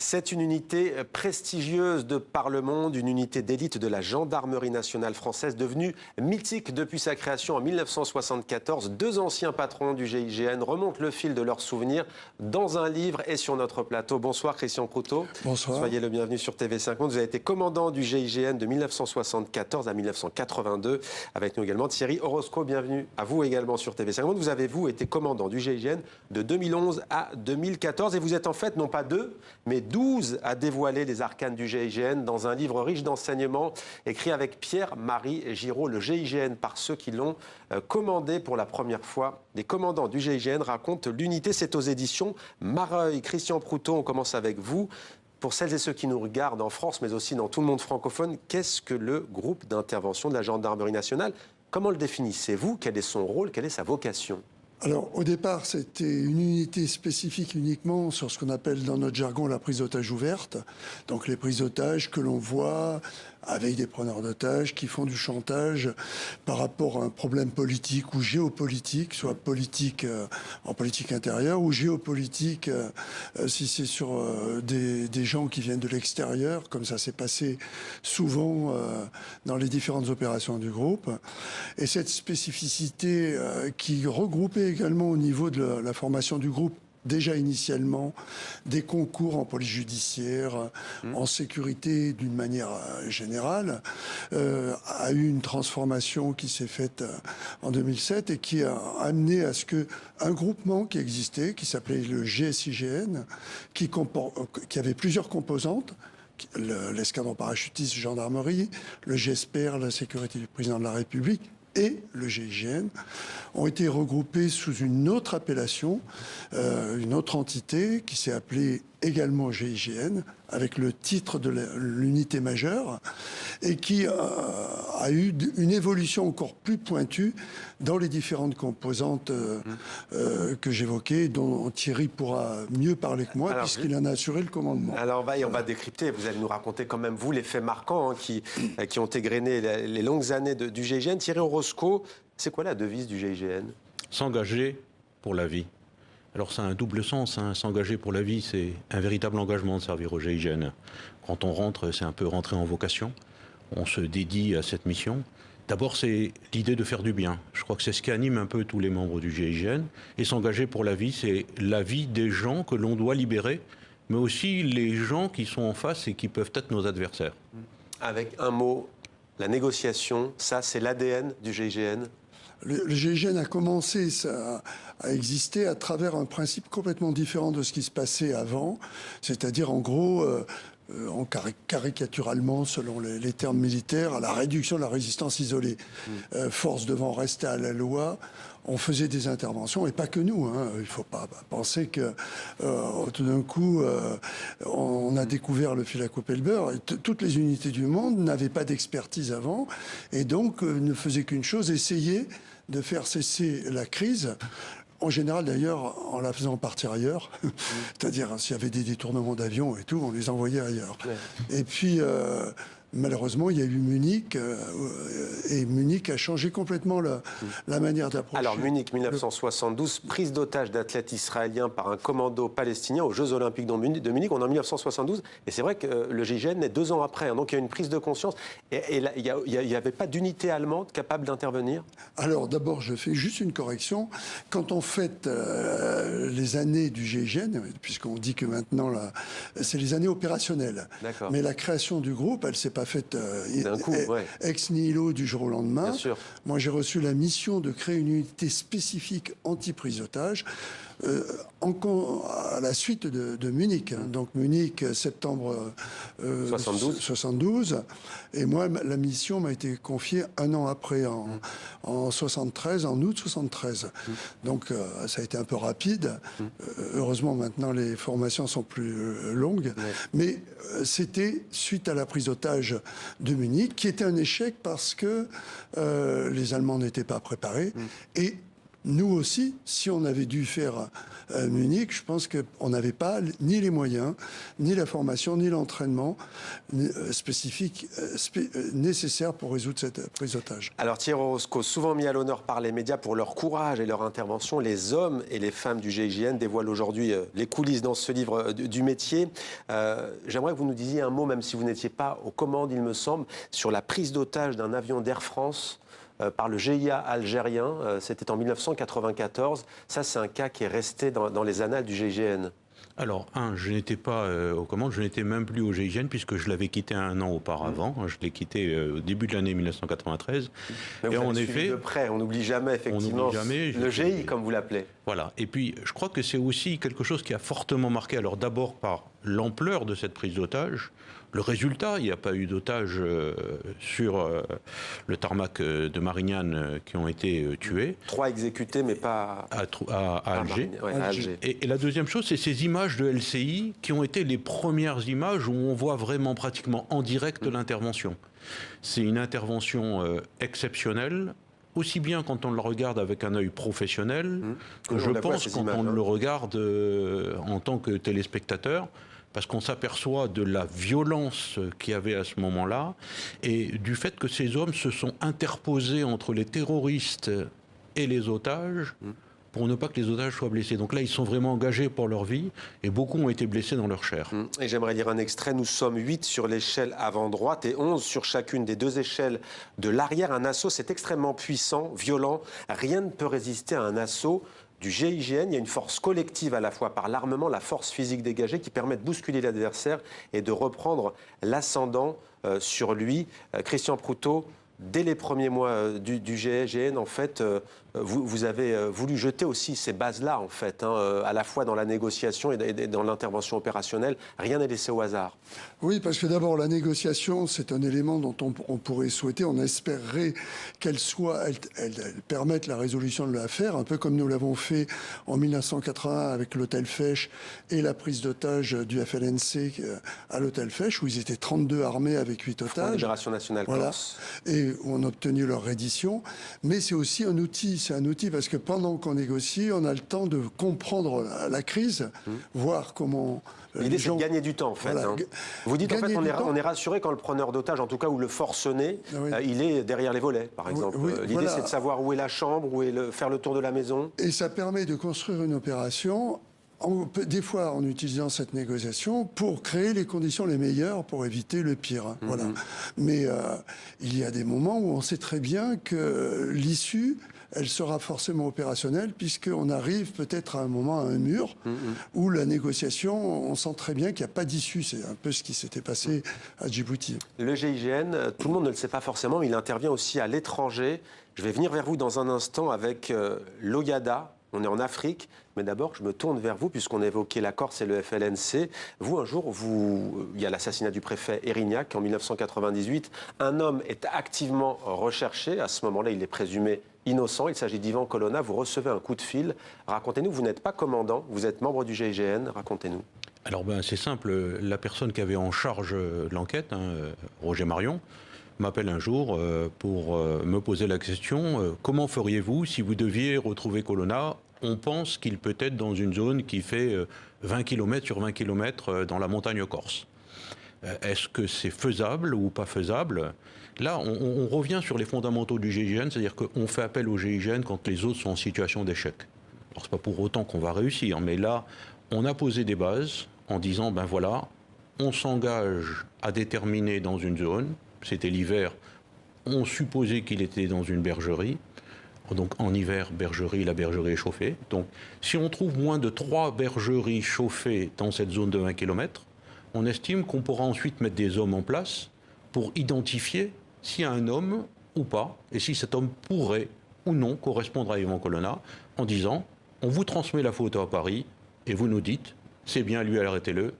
C'est une unité prestigieuse de par le monde, une unité d'élite de la gendarmerie nationale française, devenue mythique depuis sa création en 1974. Deux anciens patrons du GIGN remontent le fil de leurs souvenirs dans un livre et sur notre plateau. Bonsoir Christian Proutot. Bonsoir. Soyez le bienvenu sur TV5 Monde. Vous avez été commandant du GIGN de 1974 à 1982. Avec nous également Thierry Orozco. Bienvenue à vous également sur TV5 Monde. Vous avez, vous, été commandant du GIGN de 2011 à 2014. Et vous êtes en fait, non pas deux, mais 12 à dévoiler les arcanes du GIGN dans un livre riche d'enseignements écrit avec Pierre-Marie Giraud. Le GIGN par ceux qui l'ont commandé pour la première fois. Les commandants du GIGN racontent l'unité. C'est aux éditions Mareuil. Christian Proutot, on commence avec vous. Pour celles et ceux qui nous regardent en France, mais aussi dans tout le monde francophone, qu'est-ce que le groupe d'intervention de la gendarmerie nationale? Comment le définissez-vous? Quel est son rôle? Quelle est sa vocation? Alors, au départ, c'était une unité spécifique uniquement sur ce qu'on appelle dans notre jargon la prise d'otage ouverte. Donc, les prises d'otages que l'on voit avec des preneurs d'otages qui font du chantage par rapport à un problème politique ou géopolitique, soit politique en politique intérieure ou géopolitique si c'est sur des gens qui viennent de l'extérieur, comme ça s'est passé souvent dans les différentes opérations du groupe. Et cette spécificité qui regroupait également au niveau de la formation du groupe déjà initialement des concours en police judiciaire, en sécurité d'une manière générale, a eu une transformation qui s'est faite en 2007 et qui a amené à ce qu'un groupement qui existait, qui s'appelait le GSIGN, qui avait plusieurs composantes, l'escadron parachutiste gendarmerie, le GESPER, la sécurité du président de la République, et le GIGN ont été regroupés sous une autre appellation, une autre entité qui s'est appelée également GIGN, avec le titre de l'unité majeure, et qui a eu une évolution encore plus pointue dans les différentes composantes que j'évoquais, dont Thierry pourra mieux parler que moi, puisqu'il en a assuré le commandement. Alors on va décrypter, vous allez nous raconter quand même, vous, les faits marquants qui ont égrené les longues années du GIGN. Thierry Orozco, c'est quoi la devise du GIGN? S'engager pour la vie. Alors ça a un double sens, hein. S'engager pour la vie, c'est un véritable engagement de servir au GIGN. Quand on rentre, c'est un peu rentrer en vocation. On se dédie à cette mission. D'abord, c'est l'idée de faire du bien. Je crois que c'est ce qui anime un peu tous les membres du GIGN. Et s'engager pour la vie, c'est la vie des gens que l'on doit libérer, mais aussi les gens qui sont en face et qui peuvent être nos adversaires. Avec un mot, la négociation, ça c'est l'ADN du GIGN. Le GIGN a commencé à exister à travers un principe complètement différent de ce qui se passait avant, c'est-à-dire en gros, caricaturalement, selon les termes militaires, à la réduction de la résistance isolée. Force devant rester à la loi, on faisait des interventions, et pas que nous. Il ne faut pas penser que tout d'un coup, on a découvert le fil à couper le beurre. Et toutes les unités du monde n'avaient pas d'expertise avant, et donc ne faisaient qu'une chose, essayer de faire cesser la crise. En général, d'ailleurs, en la faisant partir ailleurs. C'est-à-dire, s'il y avait des détournements d'avions et tout, on les envoyait ailleurs. Ouais. Et puis, malheureusement, il y a eu Munich, et Munich a changé complètement la manière d'approcher. Alors, Munich 1972, prise d'otage d'athlètes israéliens par un commando palestinien aux Jeux Olympiques de Munich. On est en 1972, et c'est vrai que le GIGN est 2 ans après. Donc, il y a une prise de conscience. Et là, il n'y avait pas d'unité allemande capable d'intervenir? Alors, d'abord, je fais juste une correction. Quand on fête les années du GIGN, puisqu'on dit que maintenant, c'est les années opérationnelles. Mais la création du groupe, elle ne s'est pas faite d'un coup, ex nihilo du jour au lendemain. Bien sûr. Moi, j'ai reçu la mission de créer une unité spécifique anti-prise d'otage à la suite de Munich. Donc Munich, septembre 72. Et moi, la mission m'a été confiée un an après, en 73, en août 73. Donc ça a été un peu rapide. Heureusement, maintenant, les formations sont plus longues. Mais c'était suite à la prise d'otage de Munich, qui était un échec parce que les Allemands n'étaient pas préparés. Et Nous aussi, si on avait dû faire Munich, je pense qu'on n'avait pas ni les moyens, ni la formation, ni l'entraînement spécifique nécessaire pour résoudre cette prise d'otage. Alors Thierry Orozco, souvent mis à l'honneur par les médias pour leur courage et leur intervention, les hommes et les femmes du GIGN dévoilent aujourd'hui les coulisses dans ce livre du métier. J'aimerais que vous nous disiez un mot, même si vous n'étiez pas aux commandes, il me semble, sur la prise d'otage d'un avion d'Air France par le GIA algérien. C'était en 1994. Ça, c'est un cas qui est resté dans les annales du GIGN. Alors, je n'étais pas aux commandes, je n'étais même plus au GIGN puisque je l'avais quitté un an auparavant. Je l'ai quitté au début de l'année 1993. Mais vous et avez en suivi effet, de près, on n'oublie jamais effectivement le GI, comme vous l'appelez. Voilà. Et puis, je crois que c'est aussi quelque chose qui a fortement marqué. Alors, d'abord par l'ampleur de cette prise d'otage. Le résultat, il n'y a pas eu d'otages sur le tarmac de Marignane qui ont été tués. 3 exécutés, mais pas à Alger. À Alger. Et la deuxième chose, c'est ces images de LCI qui ont été les premières images où on voit vraiment pratiquement en direct l'intervention. C'est une intervention exceptionnelle, aussi bien quand on le regarde avec un œil professionnel que je pense quand on le regarde en tant que téléspectateur. Parce qu'on s'aperçoit de la violence qu'il y avait à ce moment-là et du fait que ces hommes se sont interposés entre les terroristes et les otages pour ne pas que les otages soient blessés. Donc là, ils sont vraiment engagés pour leur vie et beaucoup ont été blessés dans leur chair. Et j'aimerais lire un extrait. Nous sommes 8 sur l'échelle avant droite et 11 sur chacune des 2 échelles de l'arrière. Un assaut, c'est extrêmement puissant, violent. Rien ne peut résister à un assaut du GIGN. Il y a une force collective à la fois par l'armement, la force physique dégagée qui permet de bousculer l'adversaire et de reprendre l'ascendant sur lui. Christian Proutot, dès les premiers mois du GIGN, en fait, vous avez voulu jeter aussi ces bases-là, en fait, à la fois dans la négociation et dans l'intervention opérationnelle. Rien n'est laissé au hasard. Oui, parce que d'abord, la négociation, c'est un élément dont on pourrait souhaiter, on espérerait qu'elle permette la résolution de l'affaire, un peu comme nous l'avons fait en 1981 avec l'hôtel Fèche et la prise d'otage du FLNC à l'hôtel Fèche, où ils étaient 32 armés avec 8 otages. Libération nationale Corse. Et où on a obtenu leur reddition. Mais c'est aussi un outil. C'est un outil parce que pendant qu'on négocie, on a le temps de comprendre la crise, voir comment... L'idée, c'est de gagner du temps, en fait. Voilà. Vous dites, en fait, on est rassuré quand le preneur d'otage, en tout cas, ou le forcené, il est derrière les volets, par exemple. L'idée, c'est de savoir où est la chambre, faire le tour de la maison. Et ça permet de construire une opération, des fois en utilisant cette négociation, pour créer les conditions les meilleures pour éviter le pire. Voilà. Mais il y a des moments où on sait très bien que l'issue... elle sera forcément opérationnelle puisqu'on arrive peut-être à un moment à un mur où la négociation, on sent très bien qu'il n'y a pas d'issue. C'est un peu ce qui s'était passé à Djibouti. Le GIGN, tout le monde ne le sait pas forcément, mais il intervient aussi à l'étranger. Je vais venir vers vous dans un instant avec l'OIADA. On est en Afrique, mais d'abord, je me tourne vers vous, puisqu'on a évoqué la Corse et le FLNC. Vous, un jour, il y a l'assassinat du préfet Erignac en 1998. Un homme est activement recherché. À ce moment-là, il est présumé innocent. Il s'agit d'Ivan Colonna. Vous recevez un coup de fil. Racontez-nous, vous n'êtes pas commandant, vous êtes membre du GIGN. Racontez-nous. Alors, c'est simple. La personne qui avait en charge l'enquête, Roger Marion, m'appelle un jour pour me poser la question comment feriez-vous si vous deviez retrouver Colonna? On pense qu'il peut être dans une zone qui fait 20 km sur 20 km dans la montagne corse. Est-ce que c'est faisable ou pas faisable? Là, on revient sur les fondamentaux du GIGN, c'est-à-dire qu'on fait appel au GIGN quand les autres sont en situation d'échec. Alors, c'est pas pour autant qu'on va réussir, mais là, on a posé des bases en disant, ben voilà, on s'engage à déterminer dans une zone. C'était l'hiver, on supposait qu'il était dans une bergerie. Donc en hiver, la bergerie est chauffée. Donc si on trouve moins de 3 bergeries chauffées dans cette zone de 20 km, on estime qu'on pourra ensuite mettre des hommes en place pour identifier s'il y a un homme ou pas, et si cet homme pourrait ou non correspondre à Ivan Colonna, en disant, on vous transmet la photo à Paris, et vous nous dites, c'est bien lui, arrêtez-le,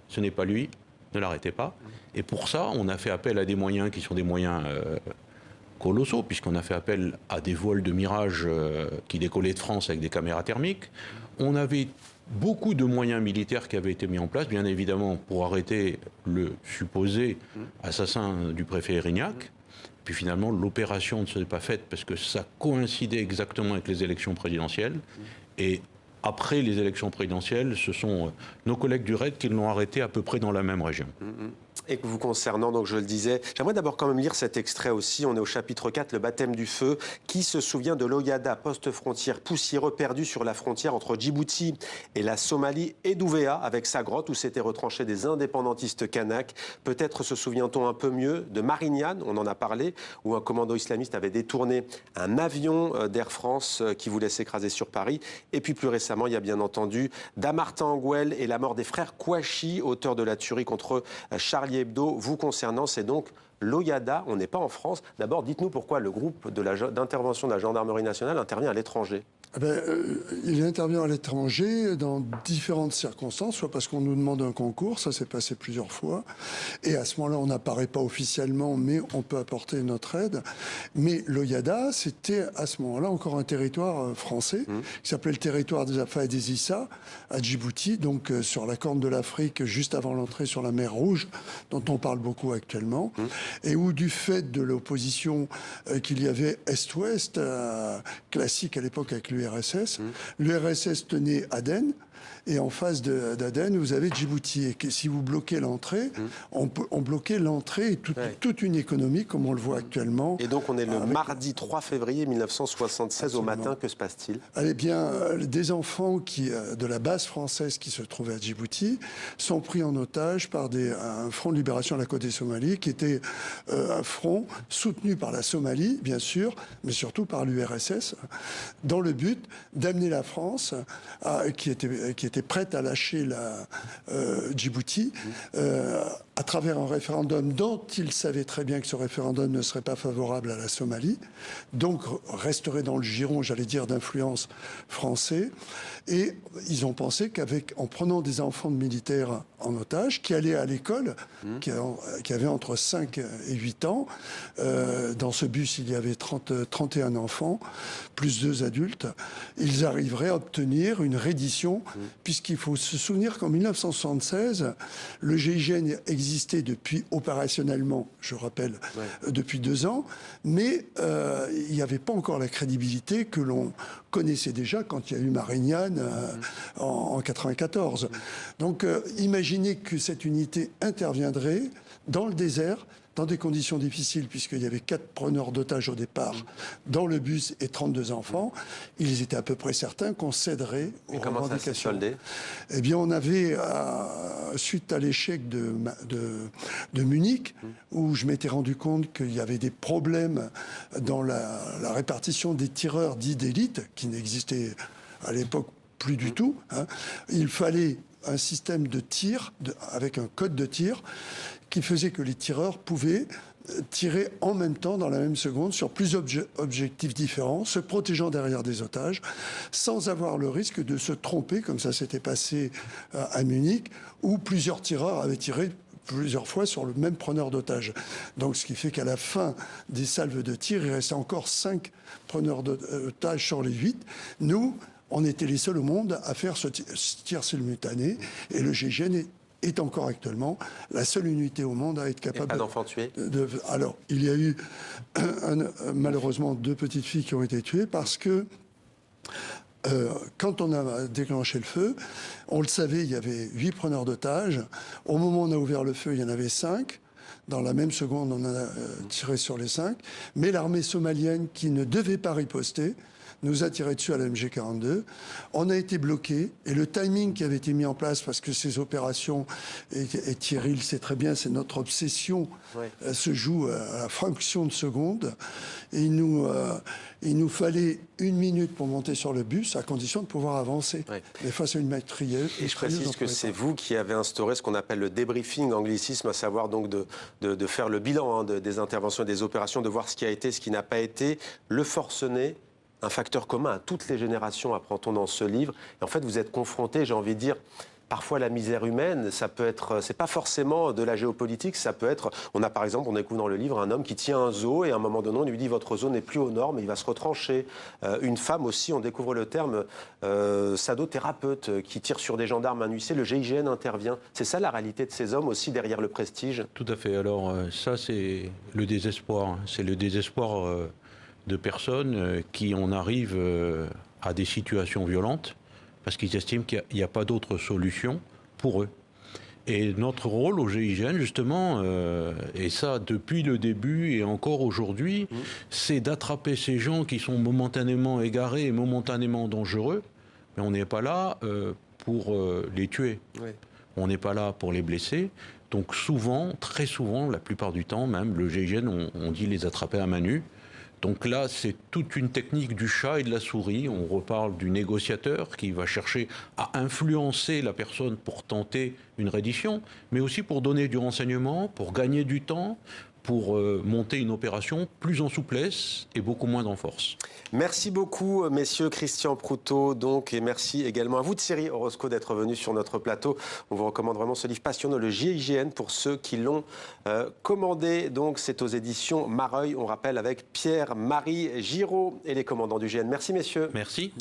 ce n'est pas lui, ne l'arrêtez pas. Et pour ça, on a fait appel à des moyens qui sont des moyens colossaux, puisqu'on a fait appel à des vols de Mirage qui décollaient de France avec des caméras thermiques. On avait beaucoup de moyens militaires qui avaient été mis en place, bien évidemment, pour arrêter le supposé assassin du préfet Erignac. Puis finalement, l'opération ne s'est pas faite parce que ça coïncidait exactement avec les élections présidentielles. Et après les élections présidentielles, ce sont nos collègues du RAID qui l'ont arrêté à peu près dans la même région. Et que vous concernant, donc je le disais, j'aimerais d'abord quand même lire cet extrait aussi. On est au chapitre 4, le baptême du feu. Qui se souvient de l'Oyada, poste-frontière poussiéreux perdu sur la frontière entre Djibouti et la Somalie, et d'Ouvéa, avec sa grotte où s'étaient retranchés des indépendantistes kanaks. Peut-être se souvient-on un peu mieux de Marignane, on en a parlé, où un commando islamiste avait détourné un avion d'Air France qui voulait s'écraser sur Paris. Et puis plus récemment, il y a bien entendu Damartin Angouel et la mort des frères Kouachi, auteurs de la tuerie contre Charlie Hebdo. Vous concernant, c'est donc l'Oyada, on n'est pas en France. D'abord, dites-nous pourquoi le groupe d'intervention de la gendarmerie nationale intervient à l'étranger. Il intervient à l'étranger dans différentes circonstances, soit parce qu'on nous demande un concours, ça s'est passé plusieurs fois, et à ce moment-là, on n'apparaît pas officiellement, mais on peut apporter notre aide. Mais l'Oyada, c'était à ce moment-là encore un territoire français, qui s'appelait le territoire des Afar et des Issa, à Djibouti, donc sur la corne de l'Afrique, juste avant l'entrée sur la mer Rouge, dont on parle beaucoup actuellement, et où du fait de l'opposition qu'il y avait Est-Ouest, classique à l'époque avec l'URSS, l'URSS tenait Aden, et en face d'Aden, vous avez Djibouti. Et que si vous bloquez l'entrée, on bloquait l'entrée et toute une économie, comme on le voit actuellement. Et donc on est le mardi 3 février 1976 Absolument. Au matin, que se passe-t-il? Eh bien, des enfants de la base française qui se trouvait à Djibouti sont pris en otage par un front de libération de la côte des Somalies, qui était un front soutenu par la Somalie, bien sûr, mais surtout par l'URSS, dans le but d'amener la France, qui était prête à lâcher Djibouti, à travers un référendum dont ils savaient très bien que ce référendum ne serait pas favorable à la Somalie, donc resterait dans le giron, j'allais dire, d'influence français. Et ils ont pensé qu'en prenant des enfants de militaires en otage, qui allaient à l'école, qui avaient entre 5 et 8 ans, dans ce bus, il y avait 31 enfants, plus 2 adultes, ils arriveraient à obtenir une reddition, puisqu'il faut se souvenir qu'en 1976, le GIGN existait opérationnellement, je rappelle, depuis 2 ans, mais il n'y avait pas encore la crédibilité que l'on connaissait déjà quand il y a eu Marignane en 1994. Donc imaginez que cette unité interviendrait dans le désert, dans des conditions difficiles, puisqu'il y avait 4 preneurs d'otages au départ dans le bus et 32 enfants. Ils étaient à peu près certains qu'on céderait aux revendications. Comment ça s'est soldé ? Eh bien, on avait, suite à l'échec de Munich, où je m'étais rendu compte qu'il y avait des problèmes dans la répartition des tireurs dits d'élite, qui n'existaient à l'époque plus du tout. Il fallait un système de tir, avec un code de tir, qui faisait que les tireurs pouvaient tirer en même temps, dans la même seconde, sur plusieurs objectifs différents, se protégeant derrière des otages, sans avoir le risque de se tromper, comme ça s'était passé à Munich, où plusieurs tireurs avaient tiré plusieurs fois sur le même preneur d'otages. Donc, ce qui fait qu'à la fin des salves de tir, il restait encore 5 preneurs d'otages sur les 8. Nous, on était les seuls au monde à faire ce tir simultané, et le GIGN est encore actuellement la seule unité au monde à être capable... Et pas d'enfants tués ? Alors, il y a eu malheureusement 2 petites filles qui ont été tuées parce que quand on a déclenché le feu, on le savait, il y avait 8 preneurs d'otages. Au moment où on a ouvert le feu, il y en avait 5. Dans la même seconde, on a tiré sur les 5. Mais l'armée somalienne, qui ne devait pas riposter, nous a tiré dessus à la MG42. On a été bloqué, et le timing qui avait été mis en place, parce que ces opérations, et Thierry le sait très bien, c'est notre obsession, se joue à la fraction de seconde. Et il nous fallait 1 minute pour monter sur le bus, à condition de pouvoir avancer. Mais face à une mitrailleuse... Et je précise que c'est vous qui avez instauré ce qu'on appelle le débriefing, anglicisme, à savoir donc de faire le bilan des interventions et des opérations, de voir ce qui a été, ce qui n'a pas été, le forcené. Un facteur commun à toutes les générations, apprend-on dans ce livre. Et en fait, vous êtes confrontés, j'ai envie de dire, parfois la misère humaine, ça peut être, c'est pas forcément de la géopolitique, ça peut être, on a par exemple, on découvre dans le livre un homme qui tient un zoo et à un moment donné on lui dit votre zoo n'est plus aux normes, il va se retrancher. Une femme aussi, on découvre le terme sadothérapeute qui tire sur des gendarmes à nu. Le GIGN intervient. C'est ça la réalité de ces hommes aussi derrière le prestige. Tout à fait. Alors ça c'est le désespoir. C'est le désespoir de personnes qui en arrivent à des situations violentes parce qu'ils estiment qu'il n'y a pas d'autre solution pour eux. Et notre rôle au GIGN, justement, et ça depuis le début et encore aujourd'hui, c'est d'attraper ces gens qui sont momentanément égarés et momentanément dangereux, mais on n'est pas là pour les tuer. Oui. On n'est pas là pour les blesser. Donc souvent, très souvent, la plupart du temps même, le GIGN, on dit les attraper à main nue. Donc là, c'est toute une technique du chat et de la souris. On reparle du négociateur qui va chercher à influencer la personne pour tenter une reddition, mais aussi pour donner du renseignement, pour gagner du temps, pour monter une opération plus en souplesse et beaucoup moins en force. Merci beaucoup, messieurs. Christian Proutot, donc, et merci également à vous, Thierry Orozco, d'être venu sur notre plateau. On vous recommande vraiment ce livre passionnant, le GIGN, pour ceux qui l'ont commandé. Donc, c'est aux éditions Mareuil, on rappelle, avec Pierre-Marie Giraud et les commandants du GIGN. Merci, messieurs. Merci.